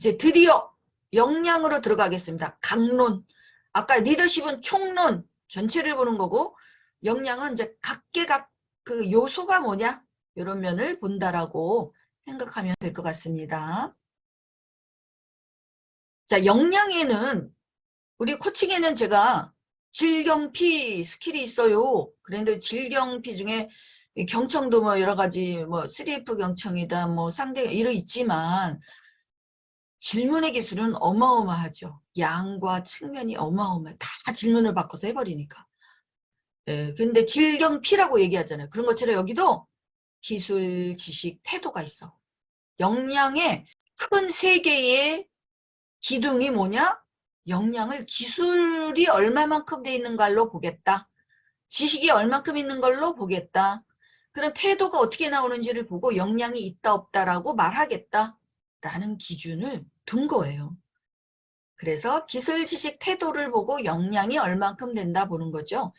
이제 드디어 역량으로 들어가겠습니다. 강론. 아까 리더십은 총론, 전체를 보는 거고, 역량은 이제 각계각 그 요소가 뭐냐? 이런 면을 본다라고 생각하면 될 것 같습니다. 자, 역량에는, 우리 코칭에는 제가 질경피 스킬이 있어요. 그런데 질경피 중에 경청도 뭐 여러 가지 뭐 3F 경청이다 뭐 상대 이런 있지만 질문의 기술은 어마어마하죠. 양과 측면이 어마어마해. 다 질문을 바꿔서 해버리니까. 예, 근데 질경피라고 얘기하잖아요. 그런 것처럼 여기도 기술, 지식, 태도가 있어. 역량의 큰 세 개의 기둥이 뭐냐? 역량을 기술이 얼마만큼 돼 있는 걸로 보겠다. 지식이 얼만큼 있는 걸로 보겠다. 그럼 태도가 어떻게 나오는지를 보고 역량이 있다 없다라고 말하겠다. 라는 기준을 둔 거예요. 그래서 기술, 지식, 태도를 보고 역량이 얼만큼 된다 보는 거죠.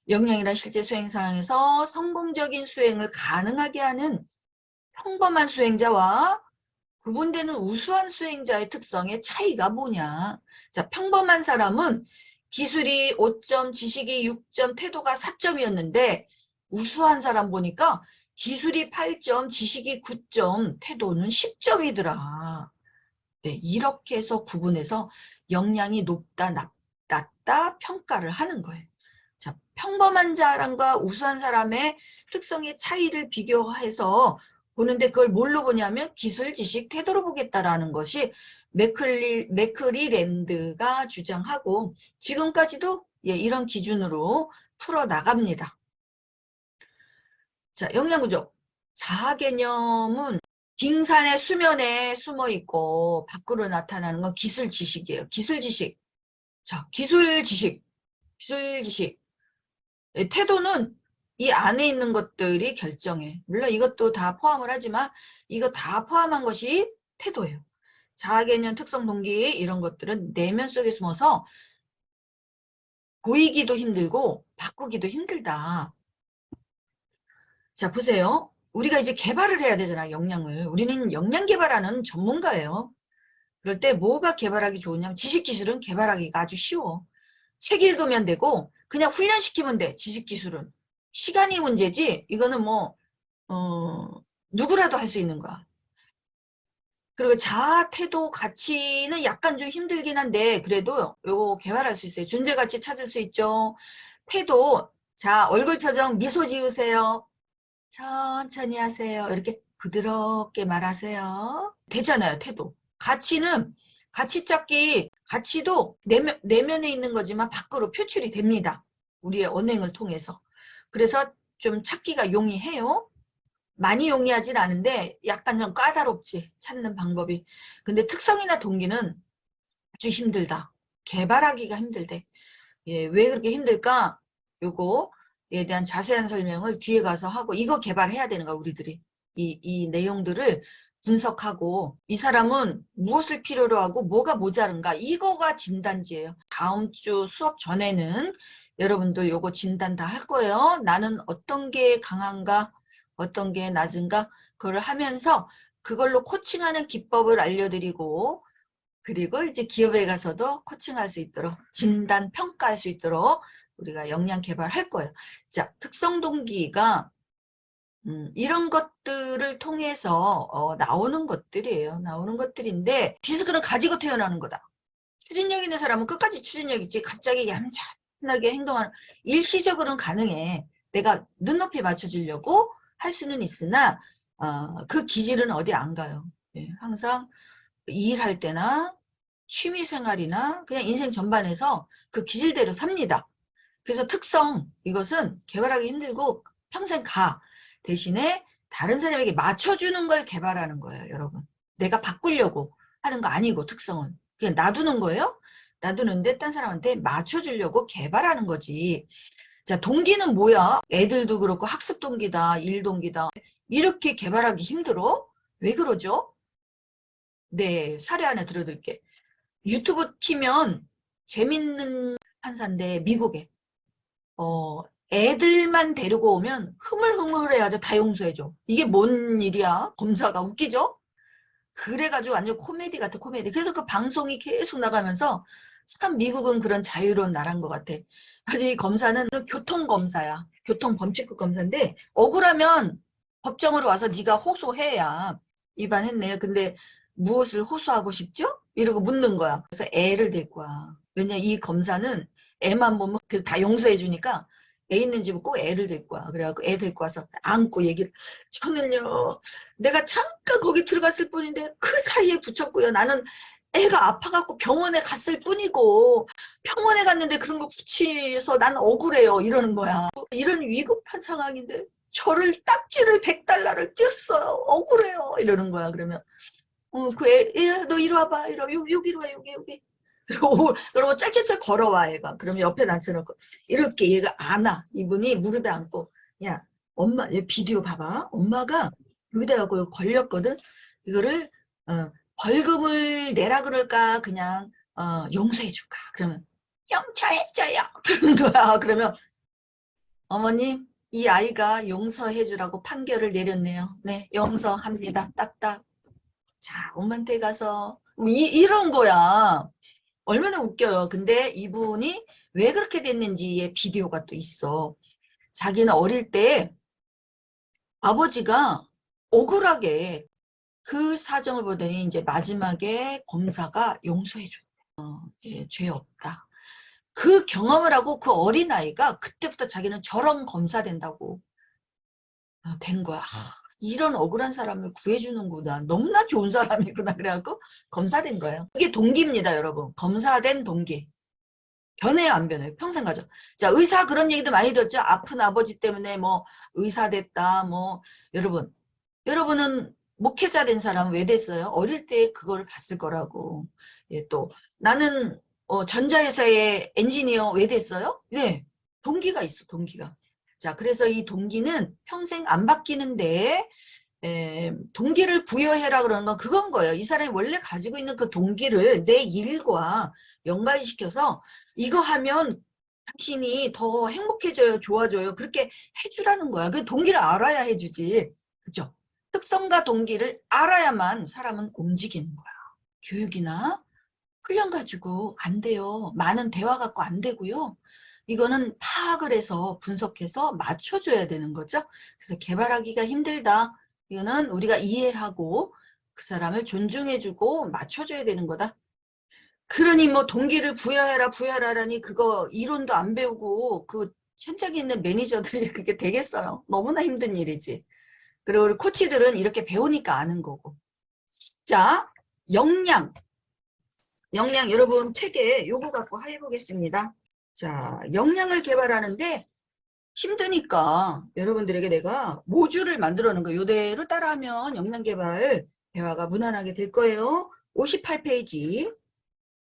역량이란 실제 수행 상황에서 성공적인 수행을 가능하게 하는 평범한 수행자와 구분되는 우수한 수행자의 특성의 차이가 뭐냐. 자, 평범한 사람은 기술이 5점, 지식이 6점, 태도가 4점이었는데 우수한 사람 보니까 기술이 8점, 지식이 9점, 태도는 10점이더라. 네, 이렇게 해서 구분해서 역량이 높다, 낮다 평가를 하는 거예요. 자, 평범한 사람과 우수한 사람의 특성의 차이를 비교해서 보는데 그걸 뭘로 보냐면 기술, 지식, 태도로 보겠다라는 것이 맥클리랜드가 주장하고 지금까지도 예, 이런 기준으로 풀어나갑니다. 자, 역량구조. 자아 개념은 빙산의 수면에 숨어 있고 밖으로 나타나는 건 기술 지식이에요. 기술 지식. 자, 기술 지식. 기술 지식. 태도는 이 안에 있는 것들이 결정해. 물론 이것도 다 포함을 하지만 이거 다 포함한 것이 태도예요. 자아 개념, 특성, 동기 이런 것들은 내면 속에 숨어서 보이기도 힘들고 바꾸기도 힘들다. 자, 보세요. 우리가 이제 개발을 해야 되잖아, 역량을. 우리는 역량 개발하는 전문가예요. 그럴 때 뭐가 개발하기 좋으냐면 지식 기술은 개발하기가 아주 쉬워. 책 읽으면 되고 그냥 훈련시키면 돼. 지식 기술은. 시간이 문제지 이거는 뭐 누구라도 할 수 있는 거야. 그리고 자아, 태도, 가치는 약간 좀 힘들긴 한데 그래도 요거 개발할 수 있어요. 존재 가치 찾을 수 있죠. 태도. 자, 얼굴 표정 미소 지으세요. 천천히 하세요. 이렇게 부드럽게 말하세요. 되잖아요, 태도. 가치는 가치 찾기, 가치도 내면에 있는 거지만 밖으로 표출이 됩니다. 우리의 언행을 통해서. 그래서 좀 찾기가 용이해요. 많이 용이하진 않은데 약간 좀 까다롭지, 찾는 방법이. 근데 특성이나 동기는 아주 힘들다. 개발하기가 힘들대. 예, 왜 그렇게 힘들까? 요거에 대한 자세한 설명을 뒤에 가서 하고 이거 개발해야 되는 거야, 우리들이. 이 내용들을 분석하고 이 사람은 무엇을 필요로 하고 뭐가 모자른가 이거가 진단지예요. 다음 주 수업 전에는 여러분들 요거 진단 다 할 거예요. 나는 어떤 게 강한가 어떤 게 낮은가 그걸 하면서 그걸로 코칭하는 기법을 알려드리고 그리고 이제 기업에 가서도 코칭할 수 있도록 진단 평가할 수 있도록 우리가 역량 개발할 거예요. 자, 특성 동기가 이런 것들을 통해서 나오는 것들이에요. 나오는 것들인데 디스크는 가지고 태어나는 거다. 추진력 있는 사람은 끝까지 추진력 있지 갑자기 얌전하게 행동하는 일시적으로는 가능해. 내가 눈높이 맞춰주려고 할 수는 있으나 그 기질은 어디 안 가요. 예, 항상 일할 때나 취미생활이나 그냥 인생 전반에서 그 기질대로 삽니다. 그래서 특성 이것은 개발하기 힘들고 평생 가. 대신에 다른 사람에게 맞춰주는 걸 개발하는 거예요. 여러분. 내가 바꾸려고 하는 거 아니고 특성은. 그냥 놔두는 거예요. 놔두는데 딴 사람한테 맞춰주려고 개발하는 거지. 자, 동기는 뭐야? 애들도 그렇고 학습 동기다, 일 동기다. 이렇게 개발하기 힘들어? 왜 그러죠? 네, 사례 하나 들어드릴게. 유튜브 키면 재밌는 판사인데 미국에 애들만 데리고 오면 흐물흐물해야죠. 다 용서해줘. 이게 뭔 일이야? 검사가 웃기죠? 그래가지고 완전 코미디 같아, 코미디. 그래서 그 방송이 계속 나가면서 참 미국은 그런 자유로운 나라인 것 같아. 아니, 검사는 교통검사야. 교통범칙국 검사인데 억울하면 법정으로 와서 네가 호소해야 위반했네요. 근데 무엇을 호소하고 싶죠? 이러고 묻는 거야. 그래서 애를 데리고 와. 왜냐, 이 검사는 애만 보면 그래서 다 용서해 주니까 애 있는 집은 꼭 애를 데리고 와. 그래갖고 애 데리고 와서 안고 얘기를. 저는요, 내가 잠깐 거기 들어갔을 뿐인데 그 사이에 붙였고요. 나는 애가 아파갖고 병원에 갔을 뿐이고 병원에 갔는데 그런 거 붙여서 난 억울해요. 이러는 거야. 이런 위급한 상황인데 저를 딱지를 100달러를 띄었어요. 억울해요. 이러는 거야. 그러면 그 애, 너 이리 와봐. 이러 여기로 와, 여기. 그러고 짤짤짤 걸어와, 애가. 그러면 옆에 앉혀놓고, 이렇게 얘가 안아. 이분이 무릎에 앉고, 야, 엄마, 얘 비디오 봐봐. 엄마가 여기다 가 걸렸거든. 이거를, 벌금을 내라 그럴까? 그냥, 용서해 줄까? 그러면, 용서해줘요. 그러는 거야. 그러면, 어머님, 이 아이가 용서해 주라고 판결을 내렸네요. 네, 용서합니다. 딱딱. 자, 엄마한테 가서 이런 거야. 얼마나 웃겨요. 근데 이분이 왜 그렇게 됐는지의 비디오가 또 있어. 자기는 어릴 때 아버지가 억울하게 그 사정을 보더니 이제 마지막에 검사가 용서해 줘. 예, 죄 없다. 그 경험을 하고 그 어린아이가 그때부터 자기는 저런 검사 된다고 된 거야. 이런 억울한 사람을 구해주는구나. 너무나 좋은 사람이구나. 그래갖고 검사된 거예요. 그게 동기입니다, 여러분. 검사된 동기. 변해요, 안 변해요? 평생 가죠. 자, 의사 그런 얘기도 많이 들었죠. 아픈 아버지 때문에 뭐 의사 됐다. 뭐 여러분은 목회자 된 사람은 왜 됐어요? 어릴 때 그거를 봤을 거라고. 예, 또 나는 전자회사의 엔지니어 왜 됐어요? 네, 동기가 있어, 동기가. 자, 그래서 이 동기는 평생 안 바뀌는데 동기를 부여해라 그러는 건 그건 거예요. 이 사람이 원래 가지고 있는 그 동기를 내 일과 연관시켜서 이거 하면 당신이 더 행복해져요, 좋아져요. 그렇게 해주라는 거야. 그 동기를 알아야 해주지. 그죠? 특성과 동기를 알아야만 사람은 움직이는 거야. 교육이나 훈련 가지고 안 돼요. 많은 대화 갖고 안 되고요. 이거는 파악을 해서 분석해서 맞춰줘야 되는 거죠. 그래서 개발하기가 힘들다. 이거는 우리가 이해하고 그 사람을 존중해주고 맞춰줘야 되는 거다. 그러니 뭐 동기를 부여하라니 그거 이론도 안 배우고 그 현장에 있는 매니저들이 그게 되겠어요. 너무나 힘든 일이지. 그리고 우리 코치들은 이렇게 배우니까 아는 거고. 자, 역량. 역량 여러분 책에 요거 갖고 해보겠습니다. 자, 역량을 개발하는데 힘드니까 여러분들에게 내가 모듈을 만들어 놓은 거 요대로 따라하면 역량 개발 대화가 무난하게 될 거예요. 58페이지,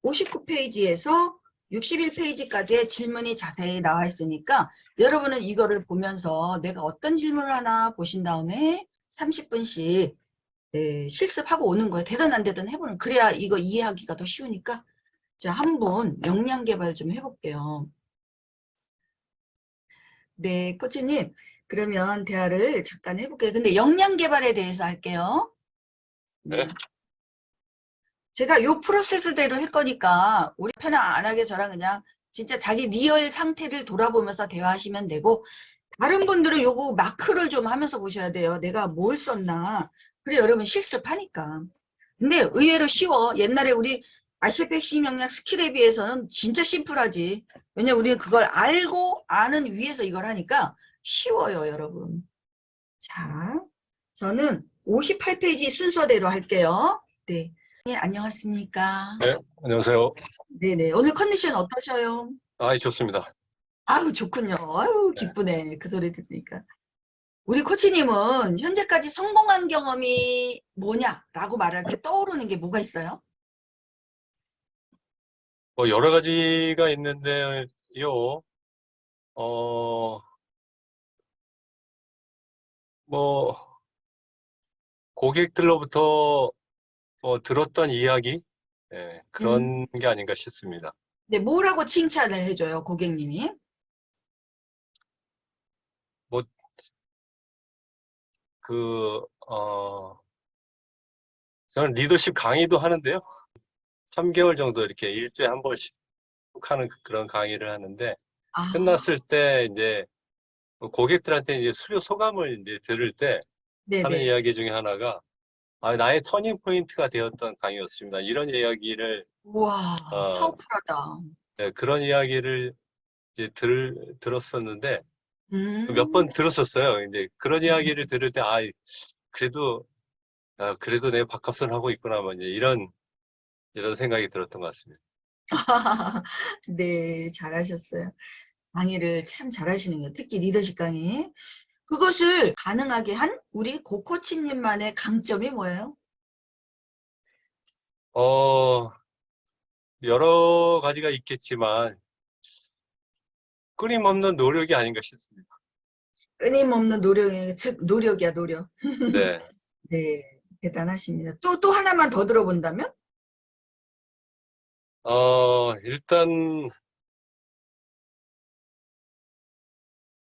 59페이지에서 61페이지까지의 질문이 자세히 나와 있으니까 여러분은 이거를 보면서 내가 어떤 질문을 하나 보신 다음에 30분씩 실습하고 오는 거예요. 되든 안 되든 해보는. 그래야 이거 이해하기가 더 쉬우니까. 자, 한번 역량 개발 좀 해볼게요. 네, 코치님. 그러면 대화를 잠깐 해볼게요. 근데 역량 개발에 대해서 할게요. 네. 제가 요 프로세스대로 할 거니까 우리 편안하게 저랑 그냥 진짜 자기 리얼 상태를 돌아보면서 대화하시면 되고 다른 분들은 요거 마크를 좀 하면서 보셔야 돼요. 내가 뭘 썼나. 그래 여러분 실습하니까. 근데 의외로 쉬워. 옛날에 우리 RCP 핵심 역량 스킬에 비해서는 진짜 심플하지. 왜냐면 우리는 그걸 알고 아는 위에서 이걸 하니까 쉬워요, 여러분. 자, 저는 58페이지 순서대로 할게요. 네. 네, 안녕하십니까. 네, 안녕하세요. 네네. 오늘 컨디션 어떠셔요? 좋습니다. 아유, 좋군요. 아유, 네. 기쁘네. 그 소리 들으니까. 우리 코치님은 현재까지 성공한 경험이 뭐냐라고 말할 때 떠오르는 게 뭐가 있어요? 뭐 여러 가지가 있는데요. 어, 뭐 고객들로부터 들었던 이야기, 음. 그런 게 아닌가 싶습니다. 네, 뭐라고 칭찬을 해줘요, 고객님이? 뭐 그, 저는 리더십 강의도 하는데요. 3개월 정도 이렇게 일주일에 한 번씩 하는 그런 강의를 하는데, 아, 끝났을 때 이제 고객들한테 이제 수료 소감을 이제 들을 때 하는 네네. 이야기 중에 하나가, 나의 터닝 포인트가 되었던 강의였습니다. 이런 이야기를, 우와, 어, 파워풀하다. 네, 그런 이야기를 이제 들었었는데, 몇 음, 번 들었었어요. 이제 그런 이야기를 들을 때, 그래도, 그래도 내가 밥값을 하고 있구나, 뭐 이제 이런 생각이 들었던 것 같습니다. 네, 잘하셨어요. 강의를 참 잘하시는 요 특히 리더십 강의. 그것을 가능하게 한 우리 고코치님만의 강점이 뭐예요? 어, 여러 가지가 있겠지만, 끊임없는 노력이 아닌가 싶습니다. 끊임없는 노력이, 즉, 노력이야, 노력. 네. 네, 대단하십니다. 또 하나만 더 들어본다면? 일단,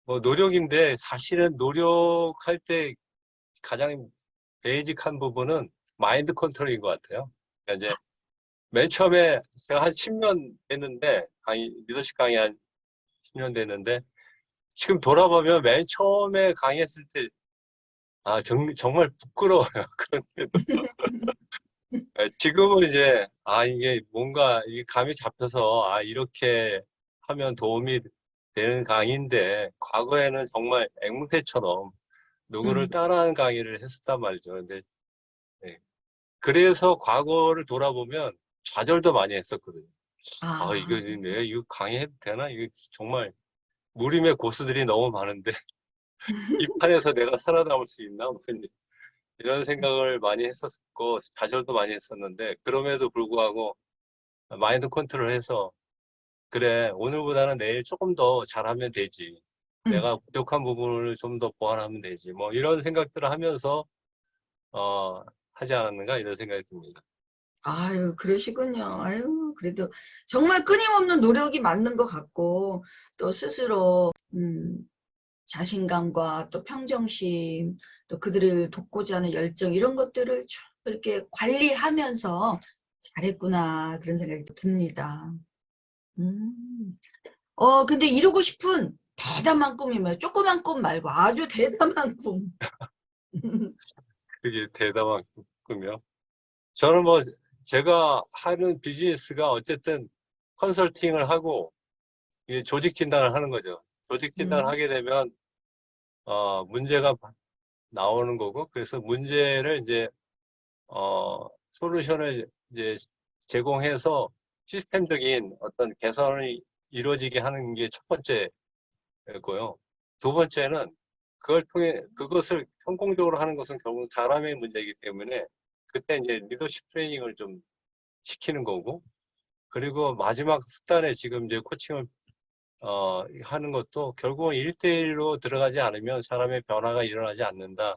뭐, 노력인데, 사실은 노력할 때 가장 베이직한 부분은 마인드 컨트롤인 것 같아요. 그러니까 이제, 맨 처음에 제가 한 10년 됐는데, 리더십 강의 한 10년 됐는데, 지금 돌아보면 맨 처음에 강의했을 때, 정말 부끄러워요. 그런데도. 지금은 이제, 이게 뭔가, 이게 감이 잡혀서, 이렇게 하면 도움이 되는 강의인데, 과거에는 정말 앵무새처럼 누구를 음, 따라하는 강의를 했었단 말이죠. 근데, 네. 그래서 과거를 돌아보면 좌절도 많이 했었거든요. 아, 내가 이거 강의해도 되나? 이거 정말 무림의 고수들이 너무 많은데, 이 판에서 내가 살아남을 수 있나? 뭐 이런 생각을 많이 했었고, 좌절도 많이 했었는데, 그럼에도 불구하고 마인드 컨트롤해서, 그래, 오늘보다는 내일 조금 더 잘하면 되지. 음. 내가 부족한 부분을 좀 더 보완하면 되지. 뭐 이런 생각들을 하면서 하지 않았는가 이런 생각이 듭니다. 아유, 그러시군요. 아유, 그래도 정말 끊임없는 노력이 맞는 것 같고, 또 스스로, 자신감과 또 평정심, 또 그들을 돕고자 하는 열정, 이런 것들을 쭉 이렇게 관리하면서 잘했구나, 그런 생각이 듭니다. 음. 근데 이루고 싶은 대담한 꿈이 뭐예요? 조그만 꿈 말고 아주 대담한 꿈. 그게 대담한 꿈이요. 저는 뭐 제가 하는 비즈니스가 어쨌든 컨설팅을 하고 이게 조직 진단을 하는 거죠. 조직 진단을 음, 하게 되면 문제가 나오는 거고 그래서 문제를 이제 솔루션을 이제 제공해서 시스템적인 어떤 개선이 이루어지게 하는 게 첫 번째고요. 두 번째는 그걸 통해 그것을 성공적으로 하는 것은 결국 사람의 문제이기 때문에 그때 이제 리더십 트레이닝을 좀 시키는 거고 그리고 마지막 수단에 지금 이제 코칭을 하는 것도 결국은 1대1로 들어가지 않으면 사람의 변화가 일어나지 않는다.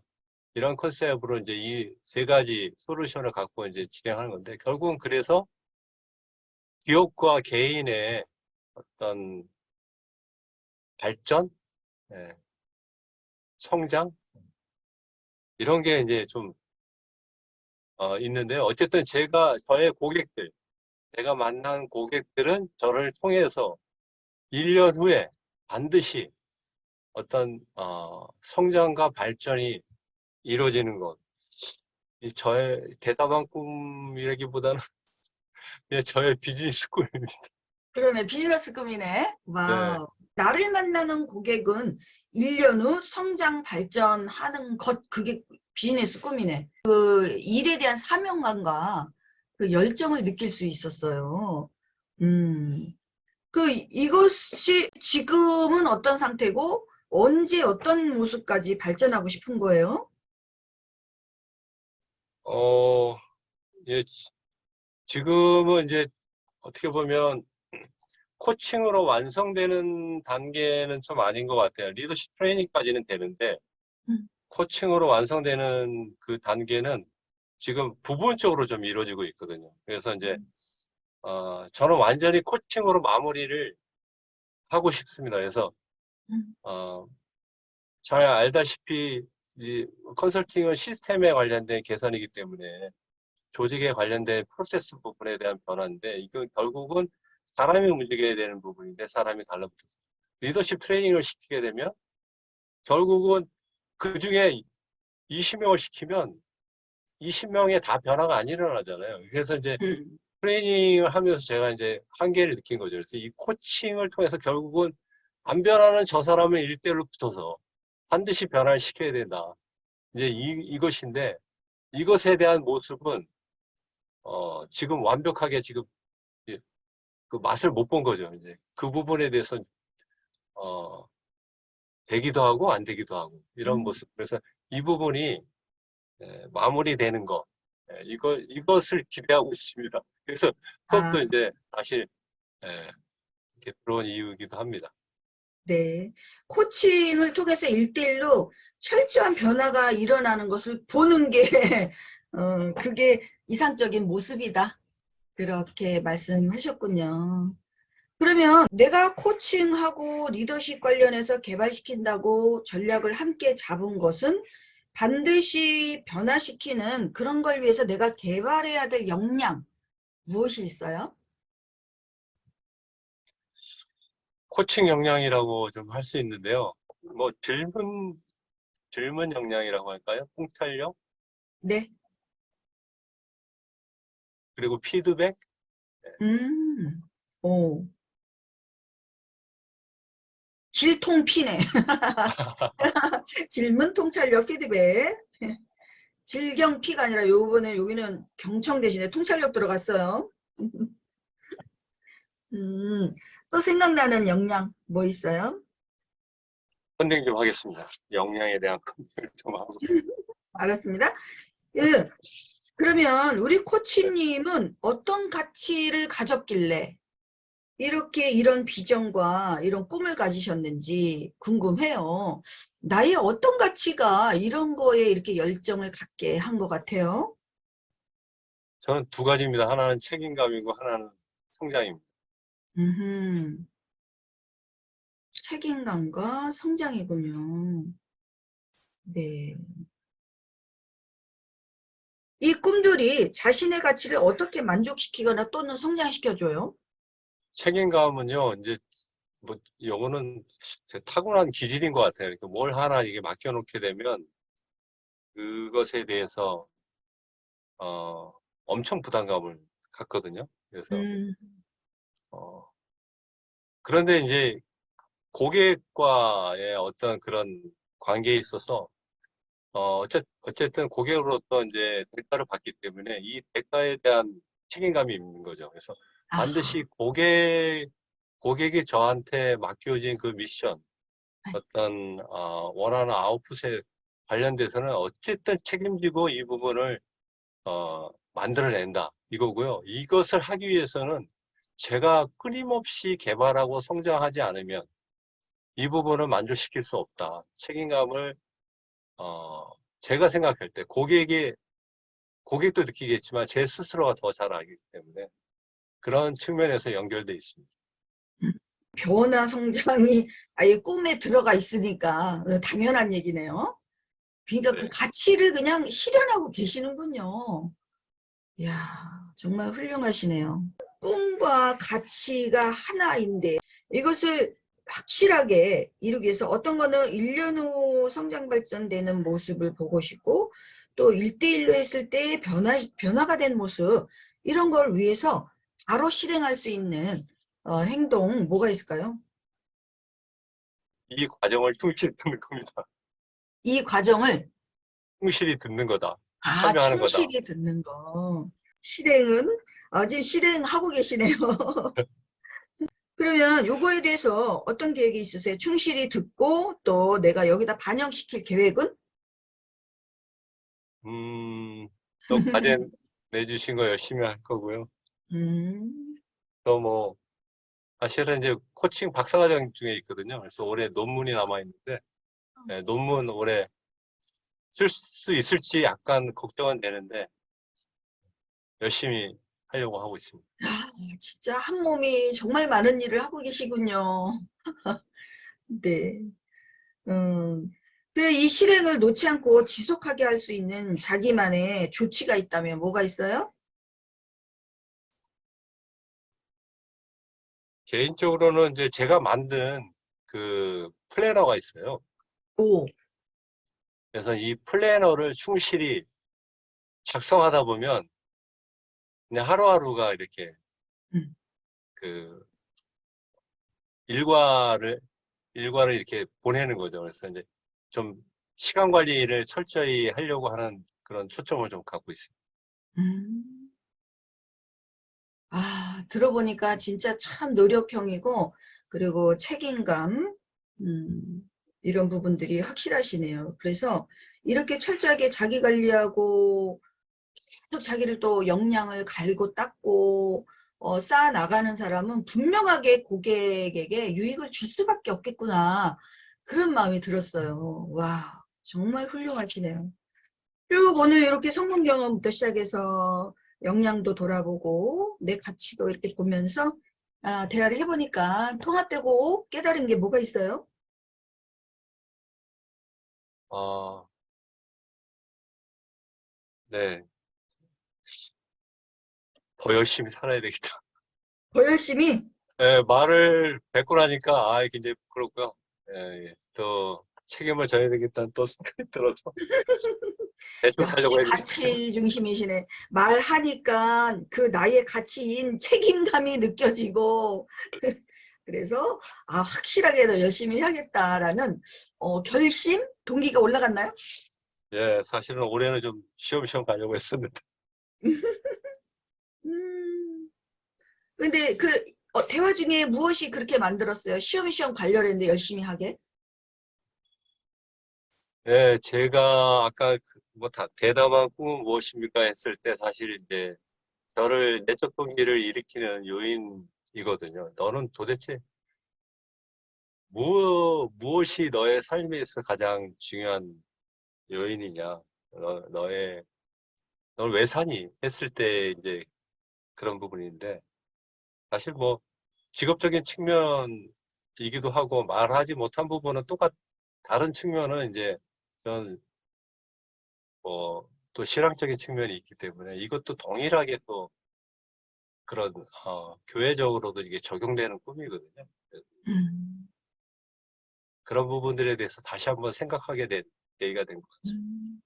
이런 컨셉으로 이제 이 세 가지 솔루션을 갖고 이제 진행하는 건데 결국은 그래서 기업과 개인의 어떤 발전, 예, 성장 이런 게 이제 좀 있는데요. 어쨌든 저의 고객들, 제가 만난 고객들은 저를 통해서 1년 후에 반드시 어떤 성장과 발전이 이루어지는 것. 이 저의 대담한 꿈이라기보다는 그냥 저의 비즈니스 꿈입니다. 그러네. 비즈니스 꿈이네. 네. 와우. 나를 만나는 고객은 1년 후 성장 발전하는 것, 그게 비즈니스 꿈이네. 그 일에 대한 사명감과 그 열정을 느낄 수 있었어요. 음. 이것이 지금은 어떤 상태고 언제 어떤 모습까지 발전하고 싶은 거예요? 어, 예, 지금은 이제 어떻게 보면 코칭으로 완성되는 단계는 좀 아닌 것 같아요. 리더십 트레이닝까지는 되는데, 음, 코칭으로 완성되는 그 단계는 지금 부분적으로 좀 이루어지고 있거든요. 그래서 이제, 저는 완전히 코칭으로 마무리를 하고 싶습니다. 그래서, 음, 어, 잘 알다시피, 이 컨설팅은 시스템에 관련된 개선이기 때문에, 조직에 관련된 프로세스 부분에 대한 변화인데 이건 결국은 사람이 움직여야 되는 부분인데 사람이 달라붙어서 리더십 트레이닝을 시키게 되면 결국은 그 중에 20명을 시키면 20명의 다 변화가 안 일어나잖아요. 그래서 이제 트레이닝을 하면서 제가 이제 한계를 느낀 거죠. 그래서 이 코칭을 통해서 결국은 안 변하는 저 사람을 일대일로 붙어서 반드시 변화를 시켜야 된다. 이제 이것인데 이것에 대한 모습은 지금 완벽하게 지금 그 맛을 못 본 거죠. 이제 그 부분에 대해서 되기도 하고 안 되기도 하고 이런 모습. 그래서 이 부분이 마무리되는 거 이것을 기대하고 있습니다. 그래서 수업도 이제 다시 이렇게 들어온 이유이기도 합니다. 네. 코칭을 통해서 1대1로 철저한 변화가 일어나는 것을 보는 게 그게 이상적인 모습이다. 그렇게 말씀하셨군요. 그러면 내가 코칭하고 리더십 관련해서 개발시킨다고 전략을 함께 잡은 것은 반드시 변화시키는 그런 걸 위해서 내가 개발해야 될 역량 무엇이 있어요? 코칭 역량이라고 좀 할 수 있는데요. 뭐 질문 역량이라고 할까요? 통찰력 네. 그리고 피드백. 오. 질통피네. 질문, 통찰력, 피드백. 질경피가 아니라 요번에 여기는 경청 대신에 통찰력 들어갔어요. 또 생각나는 역량 뭐 있어요? 컨닝 좀 하겠습니다. 역량에 대한 컨닝을 좀 하고. 알았습니다. 예, 그러면 우리 코치님은 어떤 가치를 가졌길래 이렇게 이런 비전과 이런 꿈을 가지셨는지 궁금해요. 나의 어떤 가치가 이런 거에 이렇게 열정을 갖게 한 것 같아요? 저는 두 가지입니다. 하나는 책임감이고 하나는 성장입니다. 음흠. 책임감과 성장이군요. 네. 이 꿈들이 자신의 가치를 어떻게 만족시키거나 또는 성장시켜줘요? 책임감은요, 이제 뭐 요거는 제 타고난 기질인 것 같아요. 그러니까 뭘 하나 이게 맡겨놓게 되면 그것에 대해서 엄청 부담감을 갖거든요. 그래서 음, 어, 그런데 이제 고객과의 어떤 그런 관계에 있어서 어쨌든 고객으로부터 이제 대가를 받기 때문에 이 대가에 대한 책임감이 있는 거죠. 그래서 아하. 반드시 고객이 저한테 맡겨진 그 미션, 어떤 원하는 아웃풋에 관련돼서는 어쨌든 책임지고 이 부분을 만들어낸다 이거고요. 이것을 하기 위해서는 제가 끊임없이 개발하고 성장하지 않으면 이 부분을 만족시킬 수 없다. 책임감을 제가 생각할 때 고객도 느끼겠지만 제 스스로가 더 잘 알기 때문에 그런 측면에서 연결돼 있습니다. 변화 성장이 아예 꿈에 들어가 있으니까 당연한 얘기네요. 그러니까 그 네. 가치를 그냥 실현하고 계시는군요. 이야, 정말 훌륭하시네요. 꿈과 가치가 하나인데 이것을 확실하게 이루기 위해서 어떤 거는 1년 후 성장 발전되는 모습을 보고 싶고 또 1대1로 했을 때 변화가 된 모습 이런 걸 위해서 바로 실행할 수 있는 행동 뭐가 있을까요? 이 과정을 충실히 듣는 겁니다. 이 과정을 충실히 듣는 거다. 참여하는 거다. 충실히 듣는 거. 실행은 지금 실행하고 계시네요. 그러면 요거에 대해서 어떤 계획이 있으세요? 충실히 듣고 또 내가 여기다 반영시킬 계획은? 또 과제 내주신 거 열심히 할 거고요. 음, 또 뭐 사실은 이제 코칭 박사과정 중에 있거든요. 그래서 올해 논문이 남아 있는데 논문 올해 쓸 수 있을지 약간 걱정은 되는데 열심히 하려고 하고 있습니다. 진짜 한 몸이 정말 많은 일을 하고 계시군요. 네. 음, 이 실행을 놓지 않고 지속하게 할 수 있는 자기만의 조치가 있다면 뭐가 있어요? 개인적으로는 이제 제가 만든 그 플래너가 있어요. 오, 그래서 이 플래너를 충실히 작성하다 보면 그냥 하루하루가 이렇게 음, 그 일과를 이렇게 보내는 거죠. 그래서 이제 좀 시간 관리를 철저히 하려고 하는 그런 초점을 좀 갖고 있습니다. 음. 아, 들어보니까 진짜 참 노력형이고, 그리고 책임감, 이런 부분들이 확실하시네요. 그래서 이렇게 철저하게 자기 관리하고, 계속 자기를 또 역량을 갈고 닦고, 쌓아 나가는 사람은 분명하게 고객에게 유익을 줄 수밖에 없겠구나. 그런 마음이 들었어요. 와, 정말 훌륭하시네요. 쭉 오늘 이렇게 성공 경험부터 시작해서 역량도 돌아보고 내 가치도 이렇게 보면서 대화를 해보니까 통합되고 깨달은 게 뭐가 있어요? 아, 네. 더 열심히 살아야 되겠다. 더 열심히. 예, 말을 뵙고 나니까, 굉장히 부끄럽고요. 예, 예. 또 책임을 져야 되겠다는 또 생각이 들어서 대충 역시 살려고 했는데. 가치 중심이시네. 말하니까 그 나의 가치인 책임감이 느껴지고 그래서 확실하게 더 열심히 해야겠다라는 결심, 동기가 올라갔나요? 예, 사실은 올해는 좀 쉬엄쉬엄 가려고 했었는데. 음. 근데 대화 중에 무엇이 그렇게 만들었어요? 시험시험 가려고 했는데 열심히 하게? 예, 제가 아까 대담한 꿈은 무엇입니까 했을 때 사실 이제 저를 내적 동기를 일으키는 요인이거든요. 너는 도대체 무엇이 너의 삶에 있어 가장 중요한 요인이냐? 널 왜 사니? 했을 때 이제 그런 부분인데 사실 뭐 직업적인 측면이기도 하고 말하지 못한 부분은 다른 측면은 이제 저는 또 실황적인 측면이 있기 때문에 이것도 동일하게 또 그런 교회적으로도 이게 적용되는 꿈이거든요. 음. 그런 부분들에 대해서 다시 한번 생각하게 된 계기가 된 것 같습니다.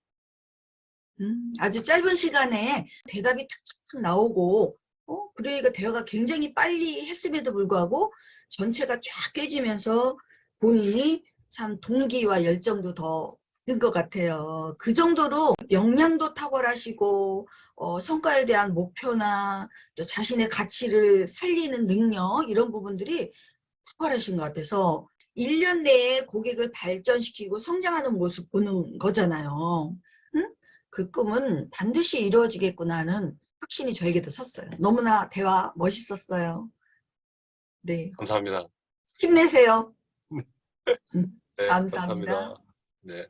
음. 아주 짧은 시간에 대답이 탁탁 나오고, 그러니까 대화가 굉장히 빨리 했음에도 불구하고 전체가 쫙 깨지면서 본인이 참 동기와 열정도 더 든 것 같아요. 그 정도로 역량도 탁월하시고, 성과에 대한 목표나 또 자신의 가치를 살리는 능력, 이런 부분들이 탁월하신 것 같아서 1년 내에 고객을 발전시키고 성장하는 모습 보는 거잖아요. 응? 그 꿈은 반드시 이루어지겠구나 하는 확신이 저에게도 섰어요. 너무나 대화 멋있었어요. 네, 감사합니다. 힘내세요. 네, 감사합니다. 감사합니다. 네.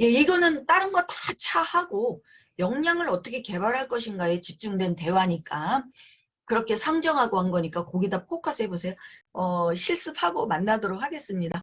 예, 이거는 다른 거 다 차하고 역량을 어떻게 개발할 것인가에 집중된 대화니까 그렇게 상정하고 한 거니까 거기다 포커스 해보세요. 실습하고 만나도록 하겠습니다.